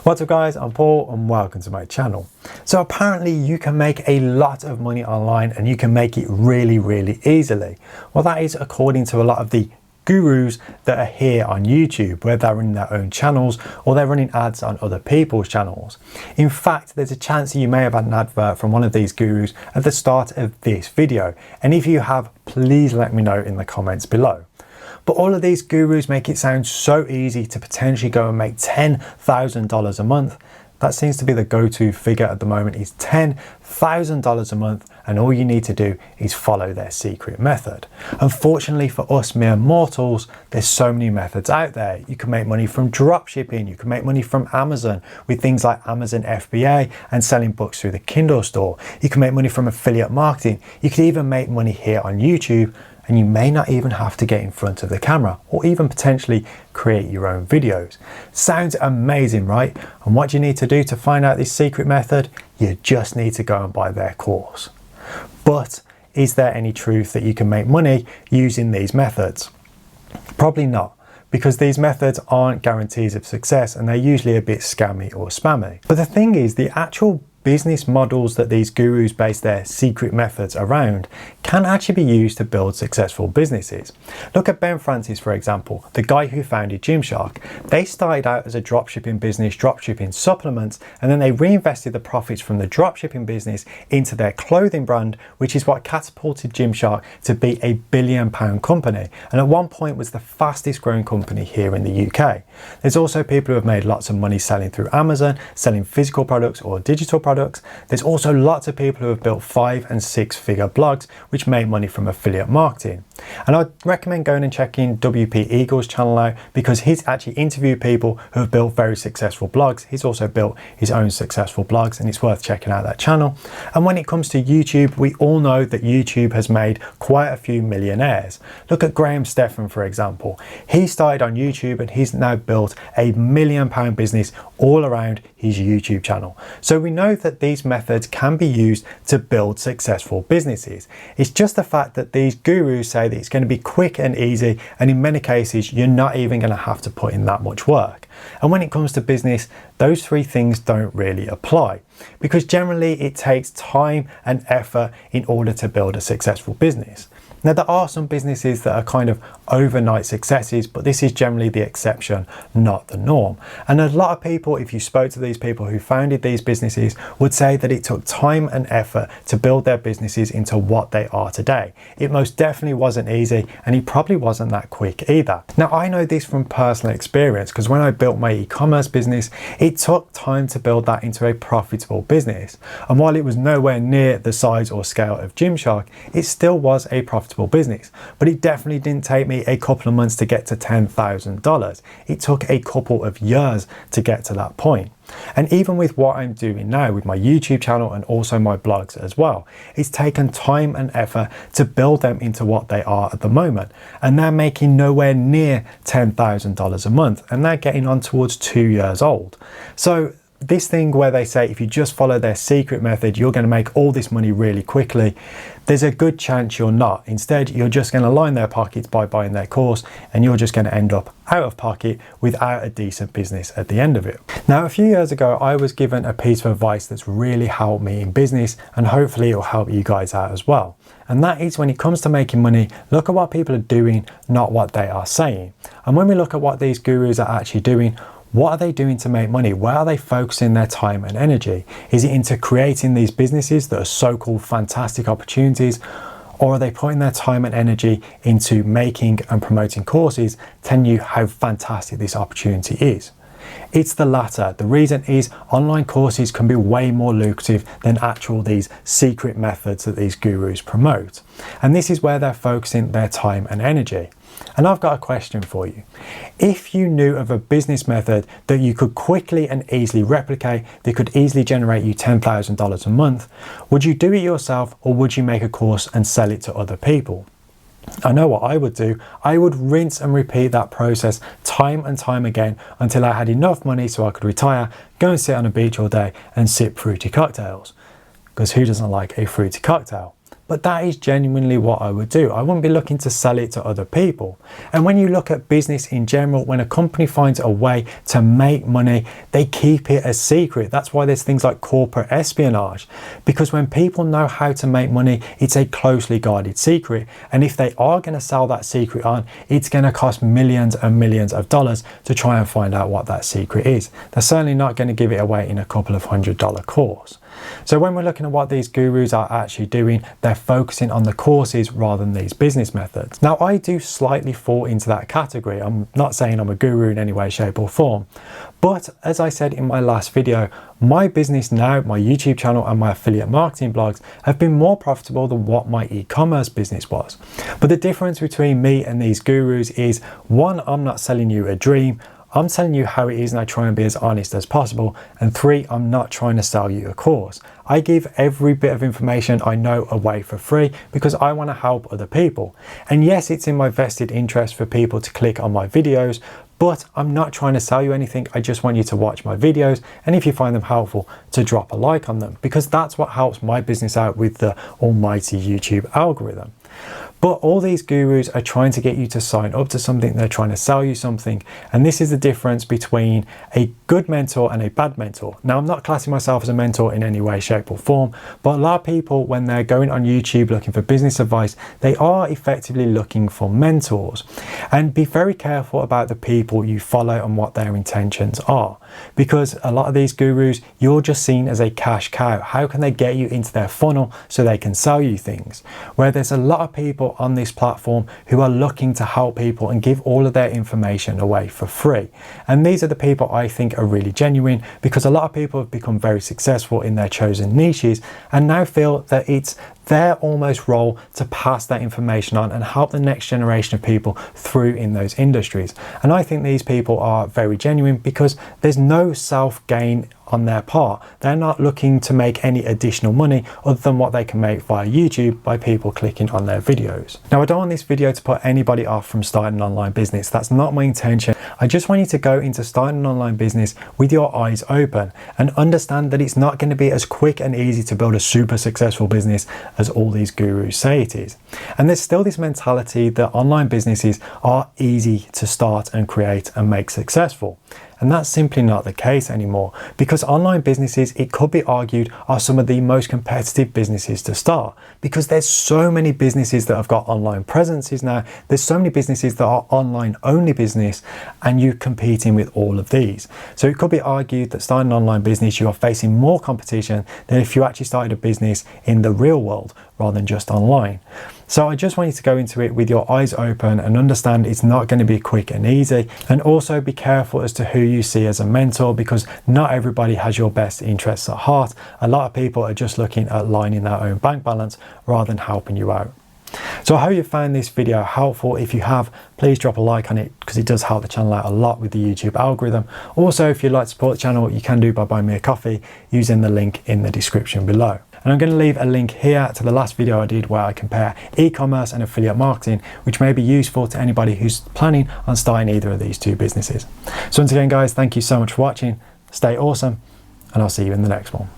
What's up guys, I'm Paul and welcome to my channel. So apparently you can make a lot of money online and you can make it really easily. Well, that is according to a lot of the gurus that are here on YouTube, where they're running their own channels or they're running ads on other people's channels. In fact, there's a chance that you may have had an advert from one of these gurus at the start of this video. And if you have, please let me know in the comments below. But all of these gurus make it sound so easy to potentially go and make $10,000 a month. That seems to be the go-to figure at the moment, is $10,000 a month, and all you need to do is follow their secret method. Unfortunately for us mere mortals, there's so many methods out there. You can make money from drop shipping, you can make money from Amazon with things like Amazon FBA and selling books through the Kindle store. You can make money from affiliate marketing. You can even make money here on YouTube, and you may not even have to get in front of the camera or even potentially create your own videos. Sounds amazing, right? And what you need to do to find out this secret method, you just need to go and buy their course. But is there any truth that you can make money using these methods? Probably not, because these methods aren't guarantees of success and they're usually a bit scammy or spammy. But the thing is, the actual business models that these gurus base their secret methods around can actually be used to build successful businesses. Look at Ben Francis, for example, the guy who founded Gymshark. They started out as a dropshipping business, dropshipping supplements, and then they reinvested the profits from the dropshipping business into their clothing brand, which is what catapulted Gymshark to be a £1 billion company, and at one point was the fastest growing company here in the UK. There's also people who have made lots of money selling through Amazon, selling physical products or digital products. There's also lots of people who have built 5- and 6-figure blogs which make money from affiliate marketing. And I'd recommend going and checking WP Eagle's channel out, because he's actually interviewed people who have built very successful blogs. He's also built his own successful blogs, and it's worth checking out that channel. And when it comes to YouTube, we all know that YouTube has made quite a few millionaires. Look at Graham Stephan, for example. He started on YouTube and he's now built a £1 million business all around his YouTube channel. So we know that these methods can be used to build successful businesses. It's just the fact that these gurus say that it's going to be quick and easy, and in many cases you're not even going to have to put in that much work. And when it comes to business, those three things don't really apply, because generally it takes time and effort in order to build a successful business. Now, there are some businesses that are kind of overnight successes, but this is generally the exception, not the norm. And a lot of people, if you spoke to these people who founded these businesses, would say that it took time and effort to build their businesses into what they are today. It most definitely wasn't easy, and it probably wasn't that quick either. Now, I know this from personal experience, because when I built my e-commerce business, it took time to build that into a profitable business. And while it was nowhere near the size or scale of Gymshark, it still was a profitable business. But it definitely didn't take me a couple of months to get to $10,000. It took a couple of years to get to that point. And even with what I'm doing now with my YouTube channel and also my blogs as well, it's taken time and effort to build them into what they are at the moment. And they're making nowhere near $10,000 a month, and they're getting on towards 2 years old. So this thing where they say if you just follow their secret method, you're going to make all this money really quickly, there's a good chance you're not. Instead, you're just going to line their pockets by buying their course, and you're just going to end up out of pocket without a decent business at the end of it. Now, a few years ago, I was given a piece of advice that's really helped me in business, and hopefully it'll help you guys out as well. And that is, when it comes to making money, look at what people are doing, not what they are saying. And when we look at what these gurus are actually doing, what are they doing to make money? Where are they focusing their time and energy? Is it into creating these businesses that are so-called fantastic opportunities? Or are they putting their time and energy into making and promoting courses telling you how fantastic this opportunity is? It's the latter. The reason is online courses can be way more lucrative than these secret methods that these gurus promote. And this is where they're focusing their time and energy. And I've got a question for you. If you knew of a business method that you could quickly and easily replicate, that could easily generate you $10,000 a month, would you do it yourself, or would you make a course and sell it to other people? I know what I would do. I would rinse and repeat that process time and time again until I had enough money so I could retire, go and sit on a beach all day and sip fruity cocktails. Because who doesn't like a fruity cocktail? but that is genuinely what I would do. I wouldn't be looking to sell it to other people. And when you look at business in general, when a company finds a way to make money, they keep it a secret. That's why there's things like corporate espionage, because when people know how to make money, it's a closely guarded secret. And if they are going to sell that secret on, it's going to cost millions and millions of dollars to try and find out what that secret is. They're certainly not going to give it away in a couple of $100 course. So when we're looking at what these gurus are actually doing, they're focusing on the courses rather than these business methods. Now, I do slightly fall into that category. I'm not saying I'm a guru in any way, shape or form, but as I said in my last video, my business now, my YouTube channel and my affiliate marketing blogs have been more profitable than what my e-commerce business was. But the difference between me and these gurus is, one, I'm not selling you a dream. I'm telling you how it is and I try and be as honest as possible. And three, I'm not trying to sell you a course. I give every bit of information I know away for free because I want to help other people. And yes, it's in my vested interest for people to click on my videos, but I'm not trying to sell you anything. I just want you to watch my videos, and if you find them helpful, to drop a like on them, because that's what helps my business out with the almighty YouTube algorithm. But all these gurus are trying to get you to sign up to something. They're trying to sell you something. And this is the difference between a good mentor and a bad mentor. Now, I'm not classing myself as a mentor in any way, shape or form, but a lot of people, when they're going on YouTube looking for business advice, they are effectively looking for mentors. And be very careful about the people you follow and what their intentions are, because a lot of these gurus, you're just seen as a cash cow. How can they get you into their funnel so they can sell you things? Where there's a lot of people on this platform who are looking to help people and give all of their information away for free. And these are the people I think are really genuine, because a lot of people have become very successful in their chosen niches and now feel that it's their almost role to pass that information on and help the next generation of people through in those industries. And I think these people are very genuine because there's no self-gain on their part. They're not looking to make any additional money other than what they can make via YouTube by people clicking on their videos. Now, I don't want this video to put anybody off from starting an online business. That's not my intention. I just want you to go into starting an online business with your eyes open and understand that it's not going to be as quick and easy to build a super successful business as all these gurus say it is. And there's still this mentality that online businesses are easy to start and create and make successful. And that's simply not the case anymore, because online businesses, it could be argued, are some of the most competitive businesses to start, because there's so many businesses that have got online presences now. There's so many businesses that are online only business, and you're competing with all of these. So it could be argued that starting an online business, you are facing more competition than if you actually started a business in the real world rather than just online. So I just want you to go into it with your eyes open and understand it's not going to be quick and easy. And also be careful as to who you see as a mentor, because not everybody has your best interests at heart. A lot of people are just looking at lining their own bank balance rather than helping you out. So I hope you found this video helpful. If you have, please drop a like on it, because it does help the channel out a lot with the YouTube algorithm. Also, if you'd like to support the channel, you can do by buying me a coffee using the link in the description below. And I'm going to leave a link here to the last video I did where I compare e-commerce and affiliate marketing, which may be useful to anybody who's planning on starting either of these two businesses. So once again, guys, thank you so much for watching. Stay awesome, and I'll see you in the next one.